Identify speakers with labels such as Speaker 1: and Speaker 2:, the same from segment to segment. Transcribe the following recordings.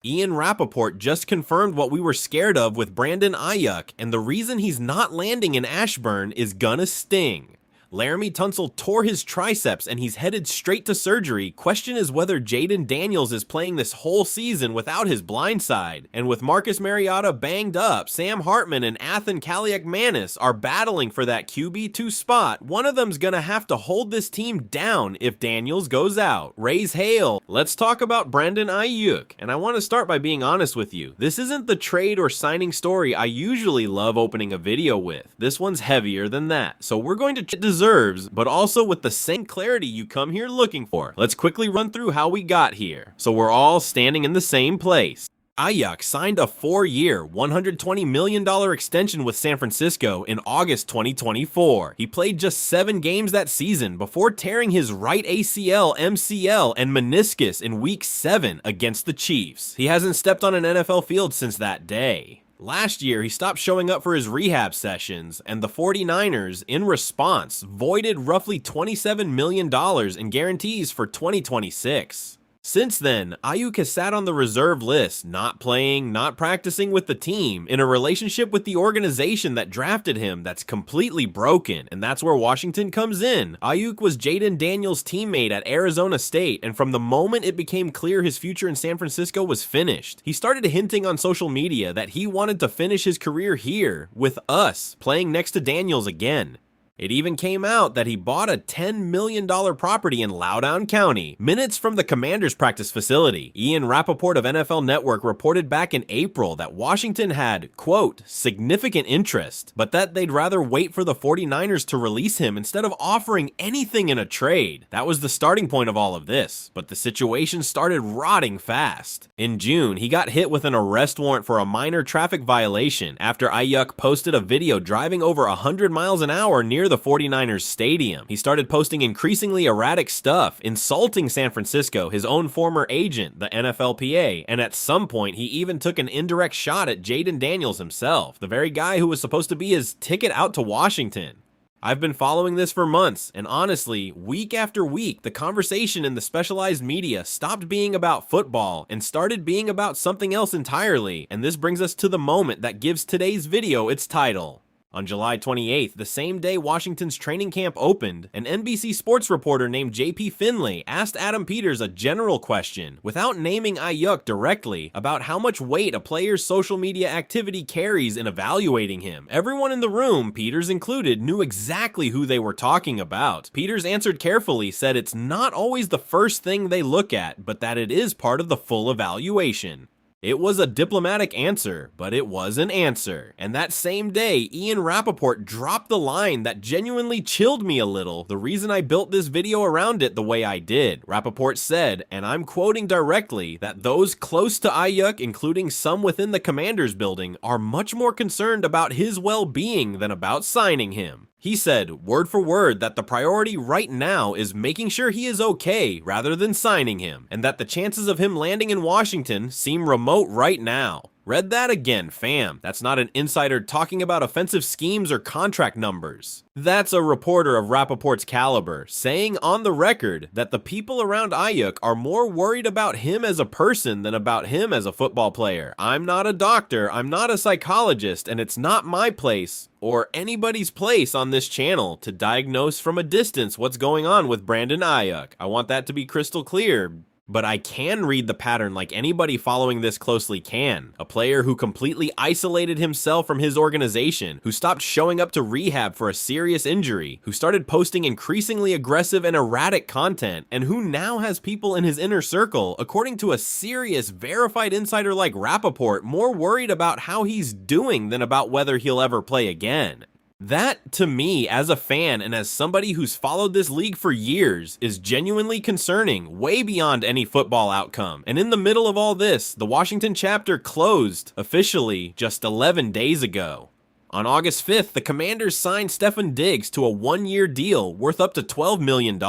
Speaker 1: RAPOPORT just confirmed what we were scared of with Brandon Ayuk, and the reason he's not landing in Ashburn is gonna sting. Laramie Tunsil tore his triceps and he's headed straight to surgery. Question is whether Jaden Daniels is playing this whole season without his blind side. And with Marcus Mariota banged up, Sam Hartman and Athan Kaliakmanis are battling for that QB2 spot. One of them's gonna have to hold this team down if Daniels goes out. Raise hail. Let's talk about Brandon Ayuk. And I want to start by being honest with you. This isn't the trade or signing story I usually love opening a video with. This one's heavier than that. So we're going to deserves, but also with the same clarity you come here looking for. Let's quickly run through how we got here, so we're all standing in the same place. Ayuk signed a 4-year, $120 million extension with San Francisco in August 2024. He played just 7 games that season before tearing his right ACL, MCL, and meniscus in Week 7 against the Chiefs. He hasn't stepped on an NFL field since that day. Last year, he stopped showing up for his rehab sessions, and the 49ers, in response, voided roughly $27 million in guarantees for 2026. Since then, Ayuk has sat on the reserve list, not playing, not practicing with the team, in a relationship with the organization that drafted him that's completely broken, and that's where Washington comes in. Ayuk was Jaden Daniels' teammate at Arizona State, and from the moment it became clear his future in San Francisco was finished, he started hinting on social media that he wanted to finish his career here, with us, playing next to Daniels again. It even came out that he bought a $10 million property in Loudoun County, minutes from the Commanders' practice facility. RAPOPORT of NFL Network reported back in April that Washington had, quote, significant interest, but that they'd rather wait for the 49ers to release him instead of offering anything in a trade. That was the starting point of all of this, but the situation started rotting fast. In June, he got hit with an arrest warrant for a minor traffic violation after Ayuk posted a video driving over 100 miles an hour near the 49ers stadium. He started posting increasingly erratic stuff, insulting San Francisco, his own former agent, the NFLPA, and at some point he even took an indirect shot at Jaden Daniels himself, the very guy who was supposed to be his ticket out to Washington. I've been following this for months, and honestly, week after week, the conversation in the specialized media stopped being about football and started being about something else entirely, and this brings us to the moment that gives today's video its title. On July 28th, the same day Washington's training camp opened, an NBC Sports reporter named JP Finlay asked Adam Peters a general question, without naming Ayuk directly, about how much weight a player's social media activity carries in evaluating him. Everyone in the room, Peters included, knew exactly who they were talking about. Peters answered carefully, said it's not always the first thing they look at, but that it is part of the full evaluation. It was a diplomatic answer, but it was an answer. And that same day, RAPOPORT dropped the line that genuinely chilled me a little, the reason I built this video around it the way I did. Rapoport said, and I'm quoting directly, that those close to Ayuk, including some within the Commanders building, are much more concerned about his well-being than about signing him. He said, word for word, that the priority right now is making sure he is okay rather than signing him, and that the chances of him landing in Washington seem remote right now. Read that again, fam. That's not an insider talking about offensive schemes or contract numbers. That's a reporter of Rapoport's caliber, saying on the record that the people around Ayuk are more worried about him as a person than about him as a football player. I'm not a doctor, I'm not a psychologist, and it's not my place, or anybody's place on this channel, to diagnose from a distance what's going on with Brandon Ayuk. I want that to be crystal clear. But I can read the pattern like anybody following this closely can. A player who completely isolated himself from his organization, who stopped showing up to rehab for a serious injury, who started posting increasingly aggressive and erratic content, and who now has people in his inner circle, according to a serious, verified insider like Rapoport, more worried about how he's doing than about whether he'll ever play again. That, to me, as a fan and as somebody who's followed this league for years, is genuinely concerning, way beyond any football outcome. And in the middle of all this, the Washington chapter closed, officially, just 11 days ago. On August 5th, the Commanders signed Stefon Diggs to a 1-year deal worth up to $12 million.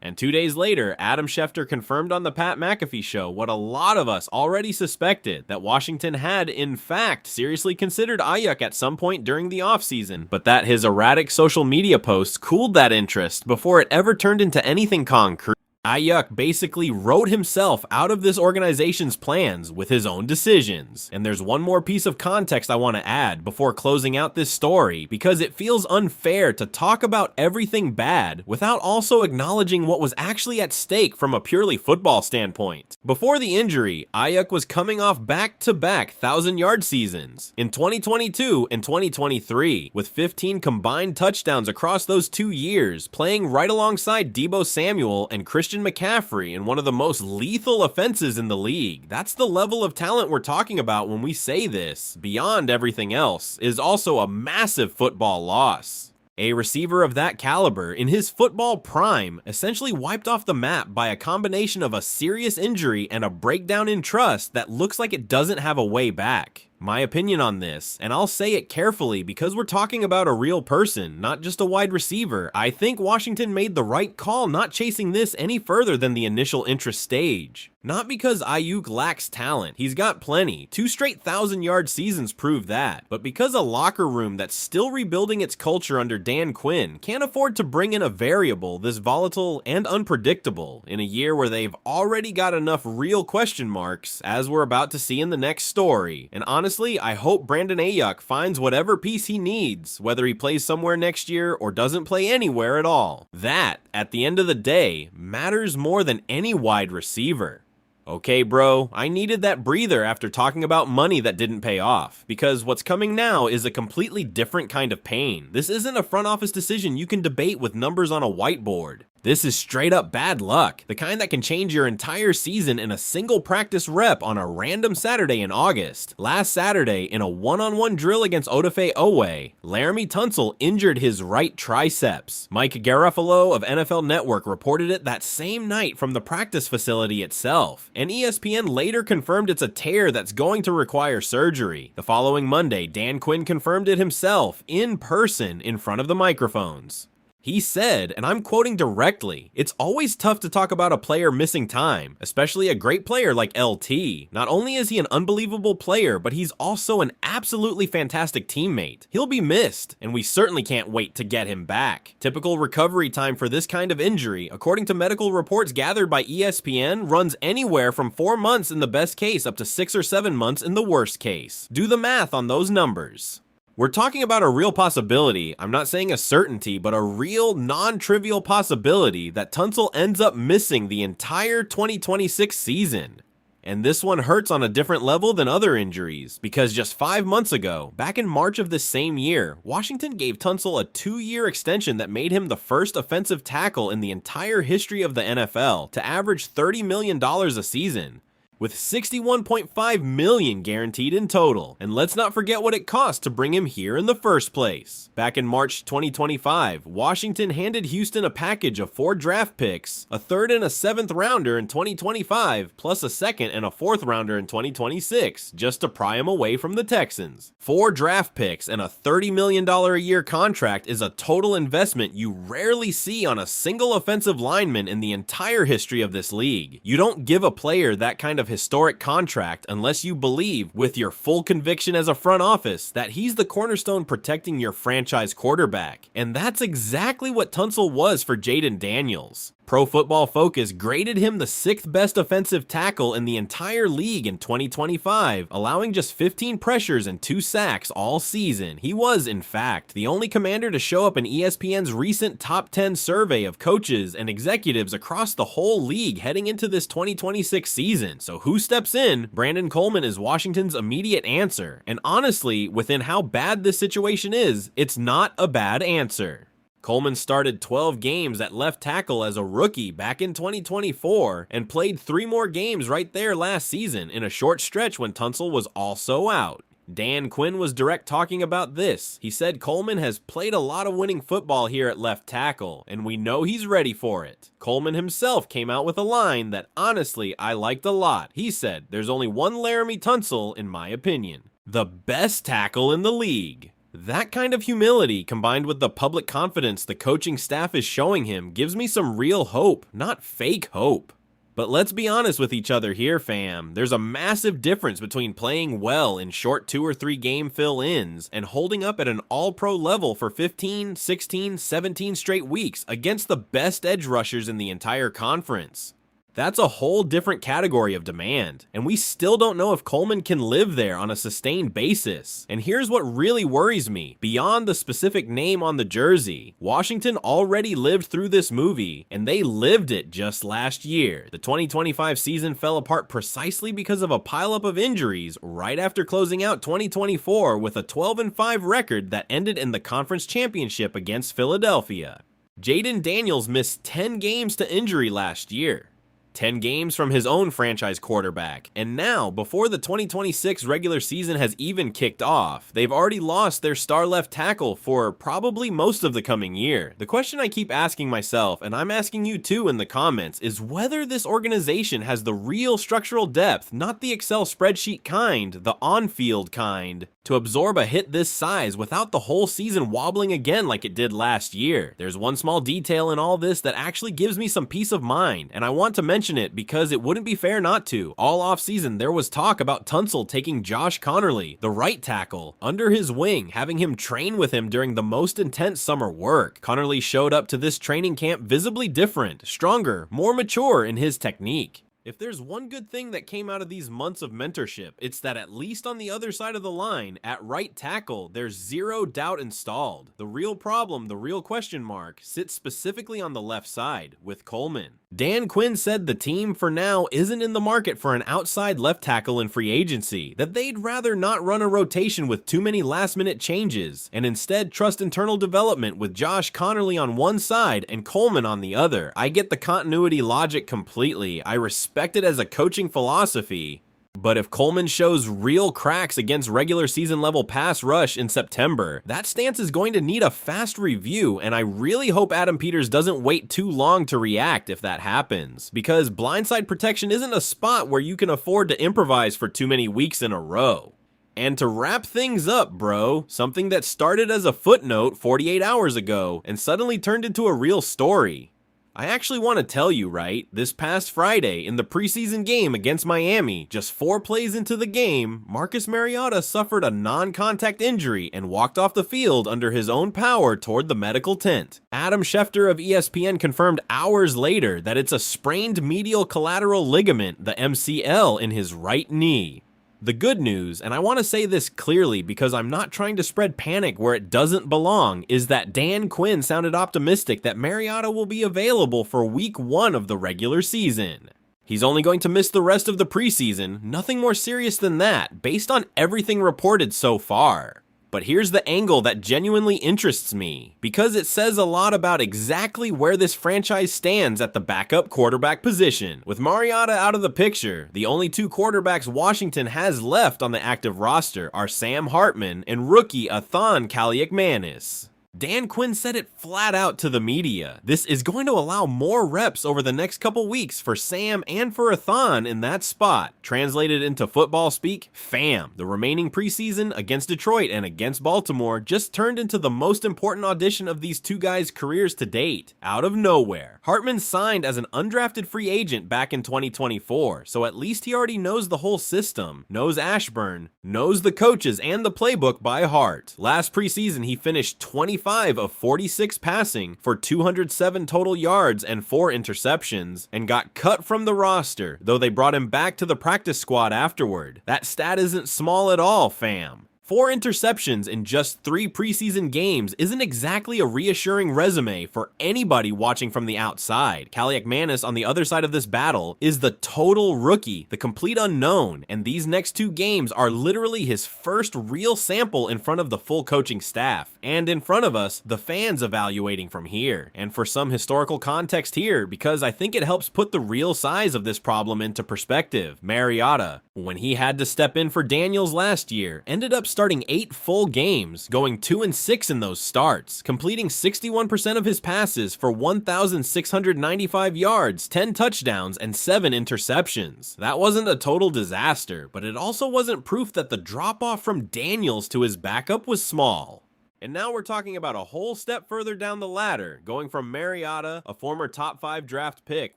Speaker 1: And 2 days later, Adam Schefter confirmed on the Pat McAfee show what a lot of us already suspected, that Washington had, in fact, seriously considered Ayuk at some point during the offseason, but that his erratic social media posts cooled that interest before it ever turned into anything concrete. Ayuk basically wrote himself out of this organization's plans with his own decisions. And there's one more piece of context I want to add before closing out this story, because it feels unfair to talk about everything bad without also acknowledging what was actually at stake from a purely football standpoint. Before the injury, Ayuk was coming off back-to-back 1,000-yard seasons in 2022 and 2023, with 15 combined touchdowns across those 2 years, playing right alongside Deebo Samuel and Christian McCaffrey in one of the most lethal offenses in the league. That's the level of talent we're talking about when we say this, beyond everything else, is also a massive football loss. A receiver of that caliber, in his football prime, essentially wiped off the map by a combination of a serious injury and a breakdown in trust that looks like it doesn't have a way back. My opinion on this, and I'll say it carefully because we're talking about a real person, not just a wide receiver, I think Washington made the right call not chasing this any further than the initial interest stage. Not because Ayuk lacks talent, he's got plenty, 2 straight 1,000-yard seasons prove that, but because a locker room that's still rebuilding its culture under Dan Quinn can't afford to bring in a variable this volatile and unpredictable in a year where they've already got enough real question marks, as we're about to see in the next story. And honestly, I hope Brandon Ayuk finds whatever piece he needs, whether he plays somewhere next year or doesn't play anywhere at all. That, at the end of the day, matters more than any wide receiver. Okay, bro, I needed that breather after talking about money that didn't pay off, because what's coming now is a completely different kind of pain. This isn't a front office decision you can debate with numbers on a whiteboard. This is straight up bad luck, the kind that can change your entire season in a single practice rep on a random Saturday in August. Last Saturday, in a one-on-one drill against Odafe Oweh, Laremy Tunsil injured his right triceps. Mike Garafolo of NFL Network reported it that same night from the practice facility itself, and ESPN later confirmed it's a tear that's going to require surgery. The following Monday, Dan Quinn confirmed it himself, in person, in front of the microphones. He said, and I'm quoting directly, "It's always tough to talk about a player missing time, especially a great player like LT. Not only is he an unbelievable player, but he's also an absolutely fantastic teammate. He'll be missed, and we certainly can't wait to get him back." Typical recovery time for this kind of injury, according to medical reports gathered by ESPN, runs anywhere from 4 months in the best case up to 6 or 7 months in the worst case. Do the math on those numbers. We're talking about a real possibility, I'm not saying a certainty, but a real non-trivial possibility that Tunsil ends up missing the entire 2026 season. And this one hurts on a different level than other injuries, because just 5 months ago, back in March of this same year, Washington gave Tunsil a 2-year extension that made him the first offensive tackle in the entire history of the NFL to average $30 million a season, with $61.5 million guaranteed in total. And let's not forget what it cost to bring him here in the first place. Back in March 2025, Washington handed Houston a package of 4 draft picks, a 3rd and a 7th rounder in 2025, plus a 2nd and a 4th rounder in 2026, just to pry him away from the Texans. 4 draft picks and a $30 million a year contract is a total investment you rarely see on a single offensive lineman in the entire history of this league. You don't give a player that kind of historic contract unless you believe, with your full conviction as a front office, that he's the cornerstone protecting your franchise quarterback. And that's exactly what Tunsil was for Jayden Daniels. Pro Football Focus graded him the 6th best offensive tackle in the entire league in 2025, allowing just 15 pressures and 2 sacks all season. He was, in fact, the only commander to show up in ESPN's recent top 10 survey of coaches and executives across the whole league heading into this 2026 season. So who steps in? Brandon Coleman is Washington's immediate answer. And honestly, within how bad this situation is, it's not a bad answer. Coleman started 12 games at left tackle as a rookie back in 2024 and played 3 more games right there last season in a short stretch when Tunsil was also out. Dan Quinn was direct talking about this. He said Coleman has played a lot of winning football here at left tackle, and we know he's ready for it. Coleman himself came out with a line that honestly I liked a lot. He said, "There's only one Laremy Tunsil in my opinion. The best tackle in the league." That kind of humility, combined with the public confidence the coaching staff is showing him, gives me some real hope, not fake hope. But let's be honest with each other here, fam. There's a massive difference between playing well in short 2 or 3 game fill-ins and holding up at an all-pro level for 15, 16, 17 straight weeks against the best edge rushers in the entire conference. That's a whole different category of demand, and we still don't know if Coleman can live there on a sustained basis. And here's what really worries me, beyond the specific name on the jersey. Washington already lived through this movie, and they lived it just last year. The 2025 season fell apart precisely because of a pileup of injuries right after closing out 2024 with a 12-5 record that ended in the conference championship against Philadelphia. Jaden Daniels missed 10 games to injury last year. 10 games from his own franchise quarterback, and now, before the 2026 regular season has even kicked off, they've already lost their star left tackle for probably most of the coming year. The question I keep asking myself, and I'm asking you too in the comments, is whether this organization has the real structural depth, not the Excel spreadsheet kind, the on-field kind, to absorb a hit this size without the whole season wobbling again like it did last year. There's one small detail in all this that actually gives me some peace of mind, and I want to mention it because it wouldn't be fair not to. All offseason, there was talk about TUNSIL taking Josh Connerly, the right tackle, under his wing, having him train with him during the most intense summer work. Connerly showed up to this training camp visibly different, stronger, more mature in his technique. If there's one good thing that came out of these months of mentorship, it's that at least on the other side of the line, at right tackle, there's zero doubt installed. The real problem, the real question mark, sits specifically on the left side, with Coleman. Dan Quinn said the team, for now, isn't in the market for an outside left tackle in free agency, that they'd rather not run a rotation with too many last-minute changes, and instead trust internal development with Josh Connerly on one side and Coleman on the other. I get the continuity logic completely. I respect it as a coaching philosophy, but if Coleman shows real cracks against regular season level pass rush in September, that stance is going to need a fast review, and I really hope Adam Peters doesn't wait too long to react if that happens, because blindside protection isn't a spot where you can afford to improvise for too many weeks in a row. And to wrap things up, bro, something that started as a footnote 48 hours ago and suddenly turned into a real story. I actually want to tell you, right, this past Friday in the preseason game against Miami, just 4 plays into the game, Marcus Mariota suffered a non-contact injury and walked off the field under his own power toward the medical tent. Adam Schefter of ESPN confirmed hours later that it's a sprained medial collateral ligament, the MCL, in his right knee. The good news, and I want to say this clearly because I'm not trying to spread panic where it doesn't belong, is that Dan Quinn sounded optimistic that Mariota will be available for week 1 of the regular season. He's only going to miss the rest of the preseason, nothing more serious than that, based on everything reported so far. But here's the angle that genuinely interests me, because it says a lot about exactly where this franchise stands at the backup quarterback position. With Mariota out of the picture, the only 2 quarterbacks Washington has left on the active roster are Sam Hartman and rookie Athan Kaliakmanis. Dan Quinn said it flat out to the media. This is going to allow more reps over the next couple weeks for Sam and for Athan in that spot. Translated into football speak, fam. The remaining preseason against Detroit and against Baltimore just turned into the most important audition of these 2 guys' careers to date. Out of nowhere. Hartman signed as an undrafted free agent back in 2024, so at least he already knows the whole system, knows Ashburn, knows the coaches and the playbook by heart. Last preseason, he finished 25 of 46 passing for 207 total yards and 4 interceptions, and got cut from the roster, though they brought him back to the practice squad afterward. That stat isn't small at all, fam. 4 interceptions in just 3 preseason games isn't exactly a reassuring resume for anybody watching from the outside. Kaliakmanis on the other side of this battle is the total rookie, the complete unknown, and these next 2 games are literally his first real sample in front of the full coaching staff, and in front of us, the fans evaluating from here. And for some historical context here, because I think it helps put the real size of this problem into perspective, Mariota, when he had to step in for Daniels last year, ended up starting 8 full games, going 2-6 in those starts, completing 61% of his passes for 1,695 yards, 10 touchdowns, and 7 interceptions. That wasn't a total disaster, but it also wasn't proof that the drop-off from Daniels to his backup was small. And now we're talking about a whole step further down the ladder, going from Mariota, a former top 5 draft pick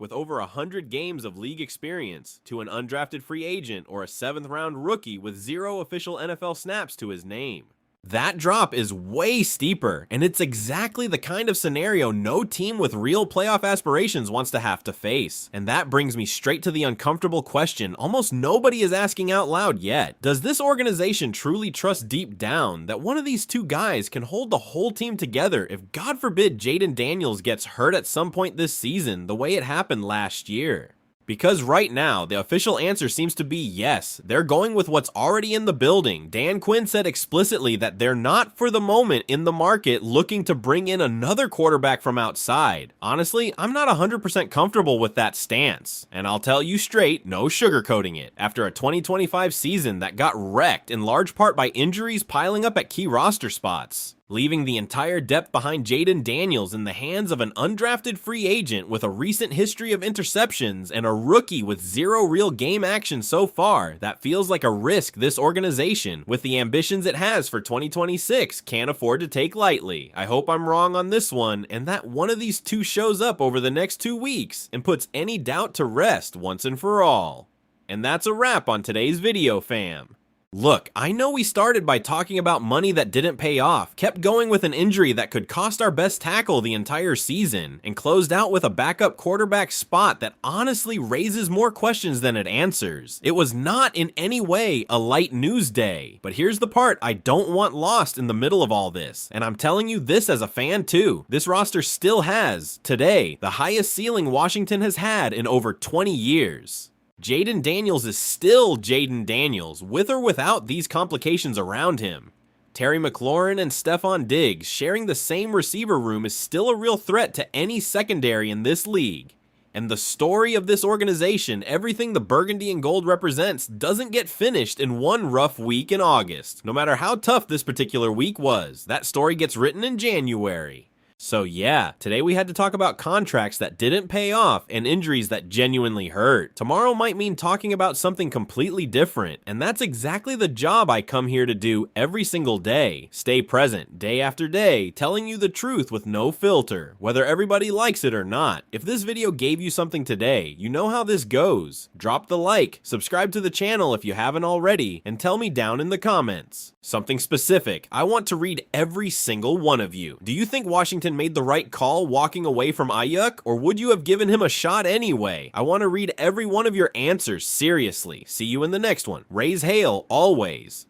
Speaker 1: with over 100 games of league experience, to an undrafted free agent or a 7th round rookie with 0 official NFL snaps to his name. That drop is way steeper, and it's exactly the kind of scenario no team with real playoff aspirations wants to have to face. And that brings me straight to the uncomfortable question almost nobody is asking out loud yet. Does this organization truly trust deep down that one of these two guys can hold the whole team together if, God forbid, Jaden Daniels gets hurt at some point this season the way it happened last year? Because right now, the official answer seems to be yes. They're going with what's already in the building. Dan Quinn said explicitly that they're not, for the moment, in the market looking to bring in another quarterback from outside. Honestly, I'm not 100% comfortable with that stance. And I'll tell you straight, no sugarcoating it. After a 2025 season that got wrecked in large part by injuries piling up at key roster spots, leaving the entire depth behind Jaden Daniels in the hands of an undrafted free agent with a recent history of interceptions and a rookie with 0 real game action so far, that feels like a risk this organization, with the ambitions it has for 2026, can't afford to take lightly. I hope I'm wrong on this one, and that one of these two shows up over the next 2 weeks and puts any doubt to rest once and for all. And that's a wrap on today's video, fam. Look, I know we started by talking about money that didn't pay off, kept going with an injury that could cost our best tackle the entire season, and closed out with a backup quarterback spot that honestly raises more questions than it answers. It was not in any way a light news day, but here's the part I don't want lost in the middle of all this, and I'm telling you this as a fan too. This roster still has, today, the highest ceiling Washington has had in over 20 years. Jaden Daniels is still Jaden Daniels, with or without these complications around him. Terry McLaurin and Stephon Diggs sharing the same receiver room is still a real threat to any secondary in this league. And the story of this organization, everything the burgundy and gold represents, doesn't get finished in one rough week in August. No matter how tough this particular week was, that story gets written in January. So yeah, today we had to talk about contracts that didn't pay off and injuries that genuinely hurt. Tomorrow might mean talking about something completely different, and that's exactly the job I come here to do every single day. Stay present, day after day, telling you the truth with no filter, whether everybody likes it or not. If this video gave you something today, you know how this goes. Drop the like, subscribe to the channel if you haven't already, and tell me down in the comments something specific. I want to read every single one of you. Do you think Washington made the right call walking away from Aiyuk, or would you have given him a shot anyway? I want to read every one of your answers, seriously. See you in the next one. Raise hail, always.